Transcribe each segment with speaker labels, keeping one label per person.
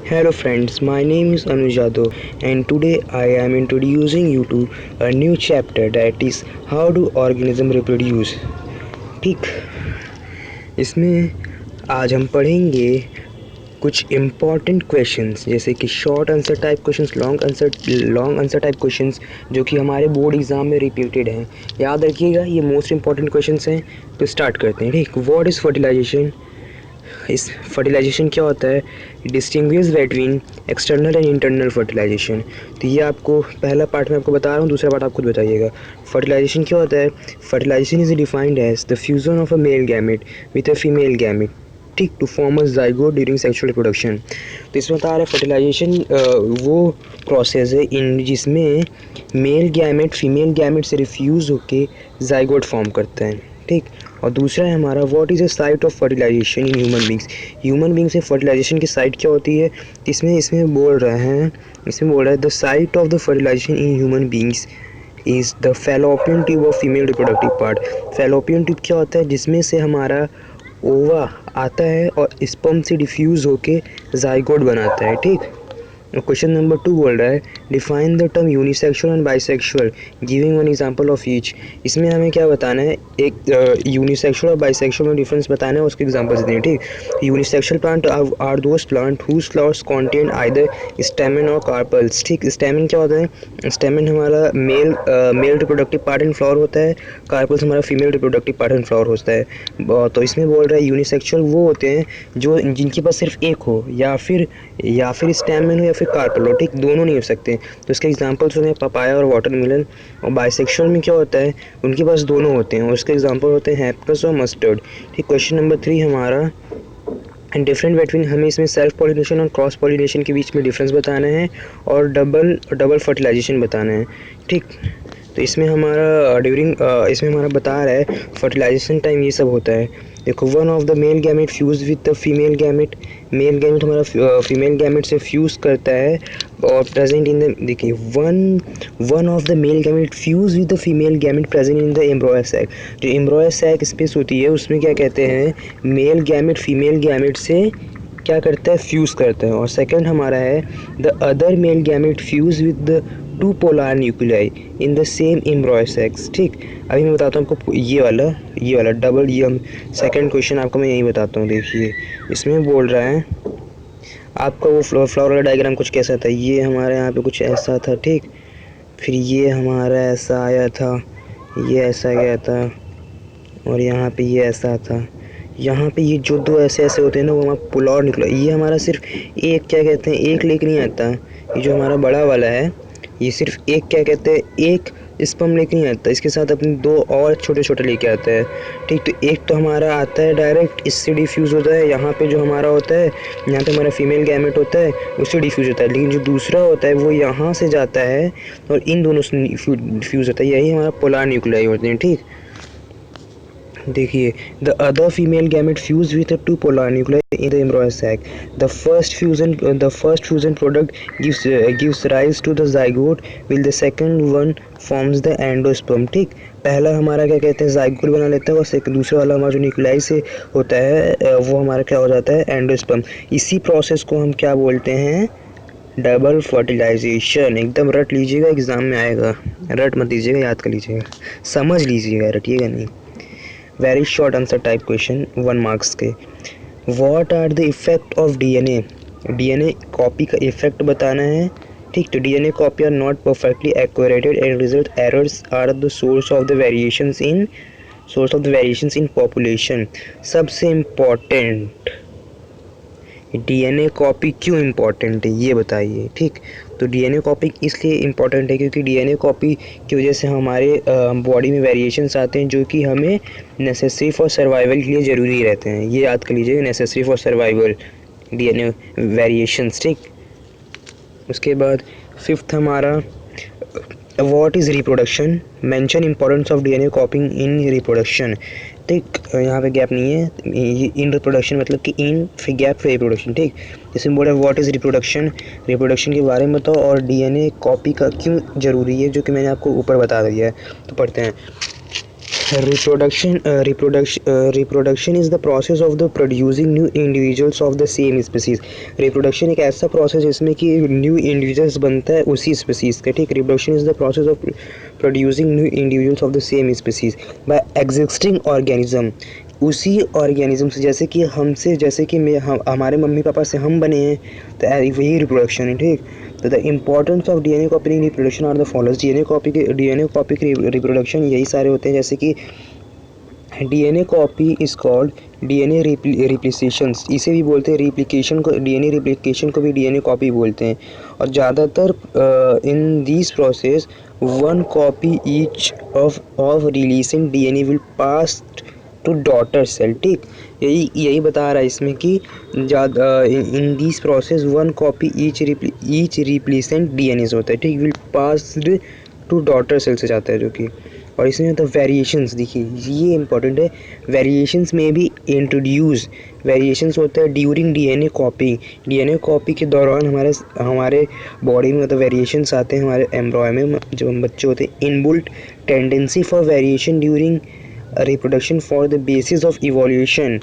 Speaker 1: Hello friends, my name is Anuj Yadav and today I am introducing you to a new chapter that is how do organism reproduce। ठीक, इसमें आज हम पढ़ेंगे कुछ important questions जैसे कि short answer type questions, long answer type questions जो कि हमारे बोर्ड एग्जाम में रिपीटेड हैं। याद रखिएगा ये मोस्ट इंपॉर्टेंट क्वेश्चंस हैं। तो स्टार्ट करते हैं। ठीक, व्हाट इज़ फर्टिलाइजेशन? इस फर्टिलाइजेशन क्या होता है? Distinguish between external and internal fertilization. तो ये आपको पहला पार्ट में आपको बता रहा हूँ, दूसरा पार्ट आप खुद बताइएगा। फर्टिलाइजेशन क्या होता है? Fertilization is defined as the fusion of a male gamete with a female gamete, ठीक, to form a zygote during sexual reproduction. तो इसमें बता रहा है फर्टिलाइजेशन वो प्रोसेस है इन जिसमें मेल गैमेट फीमेल गैमेट से रिफ्यूज़ होके जाइगोट फॉर्म करता है। ठीक, और दूसरा है हमारा what is the site of fertilization in human beings. Human beings से फर्टिलाइजेशन की साइट क्या होती है? इसमें बोल रहे हैं, इसमें बोल रहा है the site of the fertilization in human beings is the fallopian tube of female reproductive part. Fallopian tube क्या होता है? जिसमें से हमारा ओवा आता है और स्पर्म से डिफ्यूज़ होके जाइगोट बनाता है। ठीक, क्वेश्चन नंबर 2 बोल रहा है define the term unisexual and bisexual giving one example of each. इसमें हमें क्या बताना है? एक यूनिसेक्सुअल और बाइसेक्सुअल में डिफरेंस बताना है, उसके एग्जांपल्स दें। ठीक, unisexual plant are those plant whose flowers contain either stamen और कार्पल्स। ठीक, स्टेमन क्या होता है? स्टेमन हमारा male reproductive part and flower होता है, कार्पल्स हमारा female reproductive part and flower होता है। तो इसमें बोल रहा है यूनिसेक्सुअल वो होते हैं जो जिनके पास सिर्फ एक हो या फिर स्टेमन हो या फिर कार्पल हो। ठीक, दोनों नहीं हो सकते। तो इसके एग्जांपल्स होते हैं पपाया और वाटरमेलन। और बाइसेक्सुअल में क्या होता है? उनके पास दोनों होते हैं और उसके एग्जांपल होते हैं हैप्पस और मस्टर्ड। ठीक, क्वेश्चन नंबर 3 हमारा डिफरेंट बिटवीन, हमें इसमें सेल्फ पॉलिनेशन और क्रॉस पॉलिनेशन के बीच में डिफरेंस बताना है और डबल फर्टिलाइजेशन बताना है। ठीक, तो इसमें हमारा बता रहा है फर्टिलाइजेशन टाइम ये सब होता है। देखो, one of the male gamete fuse with the female gamete. Male gamete हमारा फीमेल गैमेट से फ्यूज़ करता है और प्रेजेंट इन द, देखिए, one of the male gamete fuse with the female gamete present in the embryo sac. जो embryo sac space होती है उसमें क्या कहते हैं? मेल गैमेट फीमेल गैमेट से क्या करता है? फ्यूज़ करता है। और सेकंड हमारा है the other mail gamete fuse with the two polar nuclei in the same एम्ब्रॉय sex. ठीक, अभी मैं बताता हूँ आपको ये वाला डबल, ये हम सेकंड क्वेश्चन आपको मैं यही बताता हूँ। देखिए, इसमें बोल रहा है आपका वो फ्लावर वाला डायग्राम कुछ कैसा था? ये हमारे यहाँ पे कुछ ऐसा था। ठीक, फिर ये हमारा ऐसा आया था, ये ऐसा गया था और यहाँ पे ये ऐसा था। यहाँ पे ये जो दो ऐसे ऐसे होते हैं ना वो हमारा पुलाव निकला। ये हमारा सिर्फ एक, क्या कहते हैं, एक लेके नहीं आता। ये जो हमारा बड़ा वाला है ये सिर्फ एक, क्या कहते हैं, एक स्पर्म लेके नहीं आता, इसके साथ अपने दो और छोटे छोटे लेके आता है। ठीक, तो एक तो हमारा आता है डायरेक्ट, इससे डिफ्यूज़ होता है। यहाँ पे जो हमारा होता है, यहाँ पे हमारा फीमेल गैमेट होता है, उससे डिफ्यूज़ होता है। लेकिन जो दूसरा होता है वो यहाँ से जाता है और इन दोनों से डिफ्यूज़ होता है। यही हमारा पोलर न्यूक्लियाई होते हैं। ठीक, देखिए, the other female gamete fuse with two polar nuclei in the embryo sac. The first fusion product gives rise to the zygote while the second one forms the endosperm. ठीक, पहला हमारा क्या कहते हैं? जाइगोट बना लेता है और दूसरा वाला हमारा जो न्यूक्लियाई से होता है वो हमारा क्या हो जाता है? एंडोस्पर्म। इसी प्रोसेस को हम क्या बोलते हैं? Double fertilization. एकदम रट लीजिएगा, एग्जाम में आएगा। रट मत लीजिएगा, याद कर लीजिएगा, समझ लीजिएगा, रटिएगा नहीं। Very short answer type question, 1 marks के। What are the effect of DNA? DNA copy का इफेक्ट बताना है। ठीक, तो DNA copy are not perfectly accurated and result errors are the source of the variations in population. सबसे important, DNA copy क्यों important है ये बताइए। ठीक, तो डीएनए कॉपी इसलिए इम्पोर्टेंट है क्योंकि डीएनए कॉपी की वजह से हमारे बॉडी में वेरिएशंस आते हैं जो कि हमें नेसेसरी फॉर सर्वाइवल के लिए ज़रूरी रहते हैं। ये याद कर लीजिएगा, necessary for survival, DNA variations. ठीक, उसके बाद फिफ्थ हमारा what is reproduction? Mention importance of DNA कॉपिंग in reproduction. ठीक, यहाँ पे गैप नहीं है, ये इन रिप्रोडक्शन मतलब कि इन फिर गैप फिर रिप्रोडक्शन। ठीक, इसमें बोला व्हाट इज़ रिप्रोडक्शन? रिप्रोडक्शन के बारे में बताओ और डीएनए कॉपी का क्यों ज़रूरी है, जो कि मैंने आपको ऊपर बता दिया है। तो पढ़ते हैं। Reproduction is the process of the producing new individuals of the same species. Reproduction एक ऐसा प्रोसेस जिसमें कि न्यू इंडिविजुअल्स बनता है उसी स्पीसीज का, ठीक. Reproduction is the process of producing new individuals of the same species bye existing organism. उसी ऑर्गेनिज्म से, जैसे कि हमसे, जैसे कि हमारे मम्मी पापा से हम बने हैं, तो वही रिप्रोडक्शन है, ठीक. तो the importance of DNA copy reproduction are the follows. DNA copy की रिप्रोडक्शन यही सारे होते हैं, जैसे कि DNA copy is called DNA replication. इसे भी बोलते हैं रिप्लिकेशन को, डीएनए रिप्लिकेशन को भी डीएनए कॉपी बोलते हैं. और ज़्यादातर in this process one copy each of releasing DNA will pass to daughter cell, ठीक. यही बता रहा है इसमें कि in this process one copy each replicant DNA होता है, ठीक, will passed to daughter cell से जाता है, जो कि. और इसमें तो वेरिएशंस, देखिए ये इंपॉर्टेंट है. वेरिएशंस में भी इंट्रोड्यूस, वेरिएशंस होता है during DNA copy. DNA copy के दौरान हमारे बॉडी में मतलब वेरिएशंस आते हैं, हमारे एम्ब्रॉय में जो हम बच्चे होते हैं. Inbuilt tendency for variation during reproduction for the basis of evolution.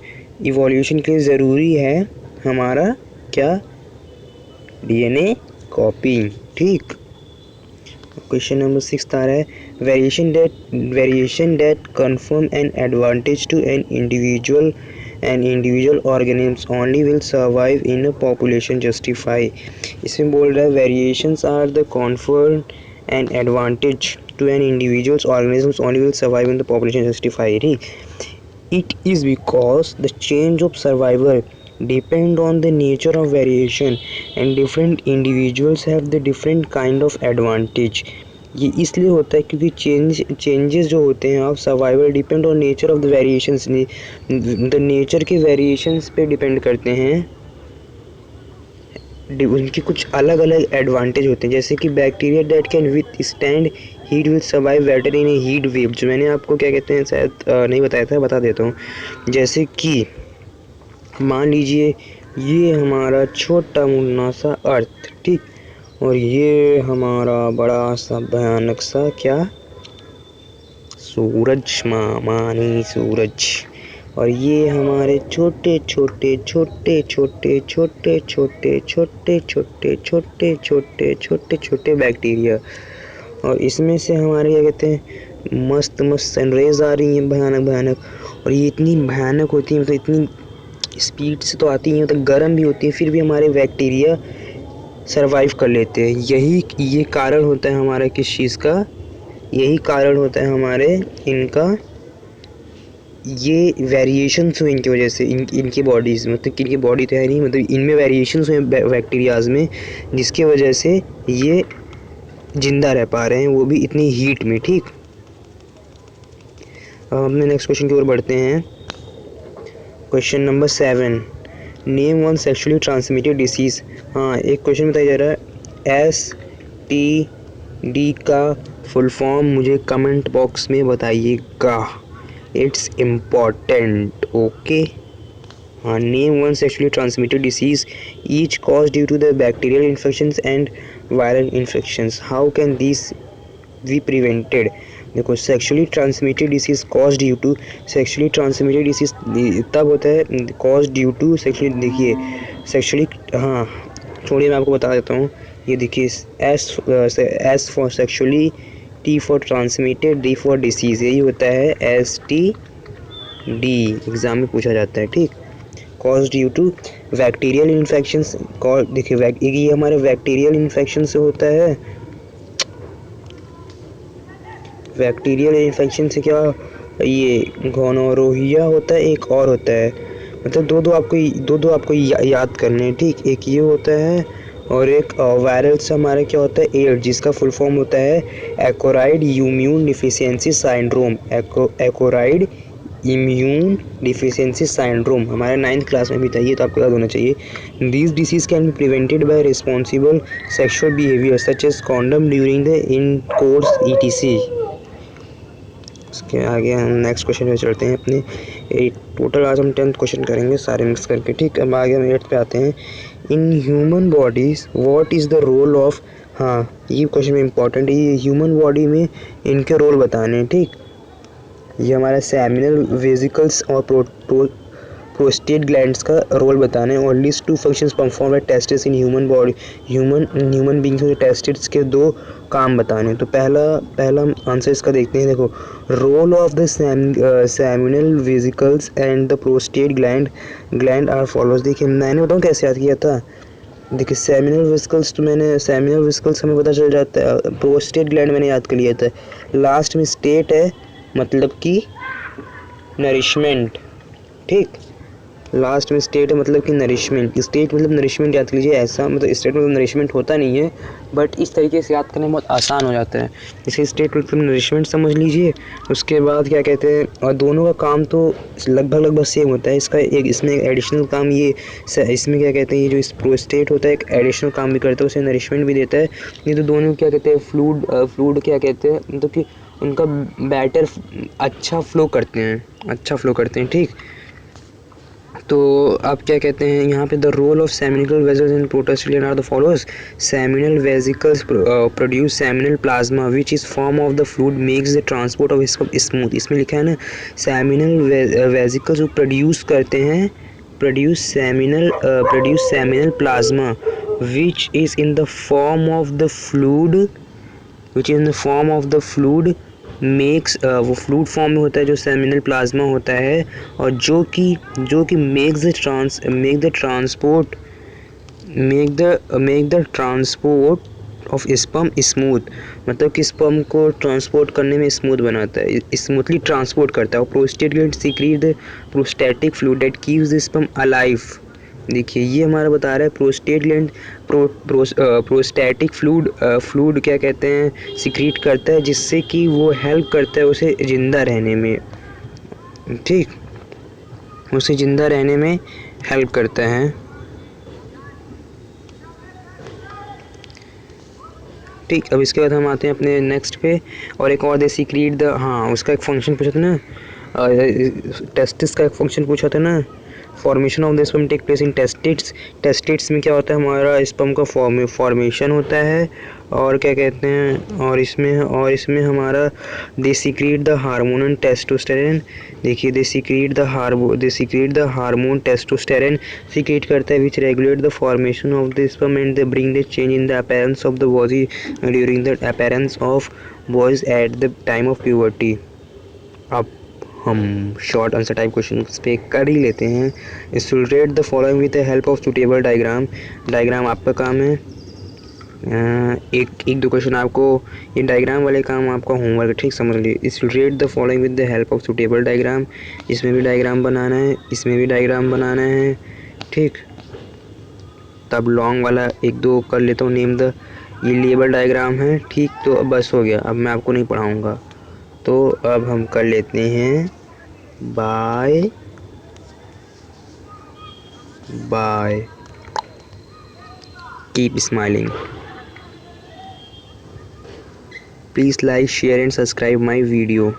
Speaker 1: Evolution के लिए ज़रूरी है हमारा क्या, डीएनए कॉपी, ठीक. क्वेश्चन नंबर 6 आ रहा है, variation that confirm an advantage to an individual organisms only will survive in a population justify. इसमें बोल रहा है variations are the confirm an advantage to an individual's organisms only will survive in the population justified. It is because the change of survival depend on the nature of variation and different individuals have the different kind of advantage. ये इसलिए होता है क्योंकि changes जो होते हैं of survival depend on nature of the variations. The nature के variations पे डिपेंड करते हैं, उनकी कुछ अलग अलग एडवांटेज होते हैं. जैसे कि bacteria that can with stand heat will survive better in A heat wave. जो मैंने आपको क्या कहते हैं शायद नहीं बताया था, बता देता हूँ. जैसे कि मान लीजिए ये हमारा छोटा मुन्ना सा अर्थ, ठीक, और ये हमारा बड़ा सा भयानक सा क्या, सूरज, मानी सूरज. और ये हमारे छोटे छोटे छोटे छोटे छोटे छोटे छोटे छोटे छोटे छोटे छोटे छोटे बैक्टीरिया. और इसमें से हमारे क्या कहते हैं मस्त मस्त सनरेज आ रही हैं, भयानक भयानक. और ये इतनी भयानक होती है, मतलब इतनी स्पीड से तो आती हैं, मतलब गर्म भी होती है, फिर भी हमारे बैक्टीरिया सरवाइव कर लेते हैं. ये कारण होता है हमारा किस चीज़ का, यही कारण होता है हमारे इनका, ये वेरिएशंस हुए इनकी वजह से, इनकी बॉडीज़, मतलब कि इनकी बॉडी तो है नहीं, मतलब इनमें वेरिएशंस हुए बैक्टीरियाज में, जिसके वजह से ये जिंदा रह पा रहे हैं, वो भी इतनी हीट में, ठीक. अब अपने नेक्स्ट क्वेश्चन की ओर बढ़ते हैं. Question number 7, name one sexually transmitted disease. हाँ, एक क्वेश्चन बताया जा रहा है, STD का फुल फॉर्म मुझे कमेंट बॉक्स में बताइएगा, इट्स इम्पॉर्टेंट, ओके. हाँ, name one sexually transmitted disease each cause due to the bacterial infections and viral infections. How can this be prevented. देखो, sexually transmitted disease cause due to, sexually transmitted disease तब होता है cause due to sexually. देखिए sexually, हाँ छोड़िए मैं आपको बता देता हूँ. ये देखिए S for sexually, T for transmitted, D for disease, यही होता है STD. एग्ज़ाम में पूछा जाता है, ठीक. Cause due to bacterial infections. देखिए ये हमारे बैक्टीरियल इन्फेक्शन से होता है. बैक्टीरियल इन्फेक्शन से क्या, ये गोनोरोहिया होता है, एक और होता है, मतलब दो आपको याद करने हैं, ठीक. एक ये होता है और एक वायरल से हमारा क्या होता है, एड्स, जिसका फुल फॉर्म होता है acquired immune deficiency syndrome. Acquired immune deficiency syndrome हमारे 9th क्लास में भी था, ये तो आपको याद होना चाहिए. This disease can be prevented by responsible sexual behaviour such as condom during the intercourse ETC. उसके आगे हम नेक्स्ट क्वेश्चन में चलते हैं अपने. टोटल आज हम 10th क्वेश्चन करेंगे सारे मिक्स करके, ठीक. अब आगे हम 8th पे आते हैं. In human bodies what is the role of. हाँ, ये क्वेश्चन में इम्पॉर्टेंट है, ये ह्यूमन बॉडी में इनके रोल बताने हैं, ठीक. ये हमारा सेमिनल वेसिकल्स और प्रोस्टेट ग्लैंड्स का रोल बताने हैं। Only two functions perform by testis in human body, human beings में टेस्टिस के दो काम बताने। तो पहला आंसर इसका देखते हैं। देखो, role of the seminal vesicles and the prostate gland are follows. देखिए मैंने बताऊँ कैसे याद किया था। देखिए सेमिनल वेसिकल्स हमें पता चल जाता है, प्रोस्टेट ग्लैंड मैंने याद कर लिया था। लास्ट में स्टेट है, मतलब कि नरिशमेंट। ठीक, लास्ट में स्टेट है मतलब कि नरिशमेंट। स्टेट मतलब नरिशमेंट याद कीजिए। ऐसा मतलब स्टेट मतलब नरिशमेंट होता नहीं है, बट इस तरीके से याद करना बहुत आसान हो जाता है। इसे स्टेट मतलब नरिशमेंट समझ लीजिए। उसके बाद क्या कहते हैं, और दोनों का काम तो लगभग सेम होता है। इसका एक इसमें एक एडिशनल काम ये इसमें क्या कहते हैं, ये जो प्रोस्टेट होता है एक एडिशनल काम भी करता है, उसे नरिशमेंट भी देता है। ये तो दोनों क्या कहते हैं, फ्लूड क्या कहते हैं, मतलब कि उनका बैटर अच्छा फ्लो करते हैं। ठीक, तो आप क्या कहते हैं यहाँ पे, the role of seminal vessels in prostate are the follows. Seminal vesicles produce seminal plasma which is form of the fluid makes the transport of smooth. इसमें लिखा है ना, सेमिनल वेसिकल्स जो produce seminal plasma which is in the form of the fluid makes, वो fluid form में होता है जो सेमिनल प्लाज्मा होता है, और जो कि make the transport of sperm smooth, मतलब कि स्पर्म को ट्रांसपोर्ट करने में स्मूथ बनाता है, स्मूथली ट्रांसपोर्ट करता है। और prostate gland secret the prostatic fluid that keeps the sperm alive. देखिए ये हमारा बता रहा है प्रोस्टेट ग्लैंड प्रोस्टैटिक फ्लूइड क्या कहते हैं, सीक्रेट करता है, जिससे कि वो हेल्प करता है उसे जिंदा रहने में। ठीक, उसे जिंदा रहने में हेल्प करता है। ठीक, अब इसके बाद हम आते हैं अपने नेक्स्ट पे। और एक और दे सीक्रेट द, हाँ उसका एक फंक्शन पूछा था ना, टेस्टिस का एक फंक्शन पूछा था ना। Formation of the sperm take place in testes में क्या होता है, हमारा स्पर्म का फॉर्मेशन होता है। और क्या कहते हैं, और इसमें हमारा they secrete the hormone testosterone. देखिए they secrete the hormone testosterone secrete करता है which regulate the formation of the sperm and they bring the change in the appearance of the body during the appearance of boys at the time of puberty. अब हम short answer type question पे कर ही लेते हैं। Illustrate the following with the help of suitable diagram आपका काम है। एक दो क्वेश्चन आपको, ये डायग्राम वाले काम आपका होमवर्क, ठीक समझ लीजिए। Illustrate the following with the help of suitable diagram. इसमें भी डायग्राम बनाना है, इसमें भी डायग्राम बनाना है। ठीक, तब लॉन्ग वाला एक दो कर लेता हूँ। नेम द, ये लेबल डायग्राम है। ठीक, तो अब बस हो गया, अब मैं आपको नहीं पढ़ाऊँगा। तो अब हम कर लेते हैं bye keep smiling. Please like share and subscribe my video.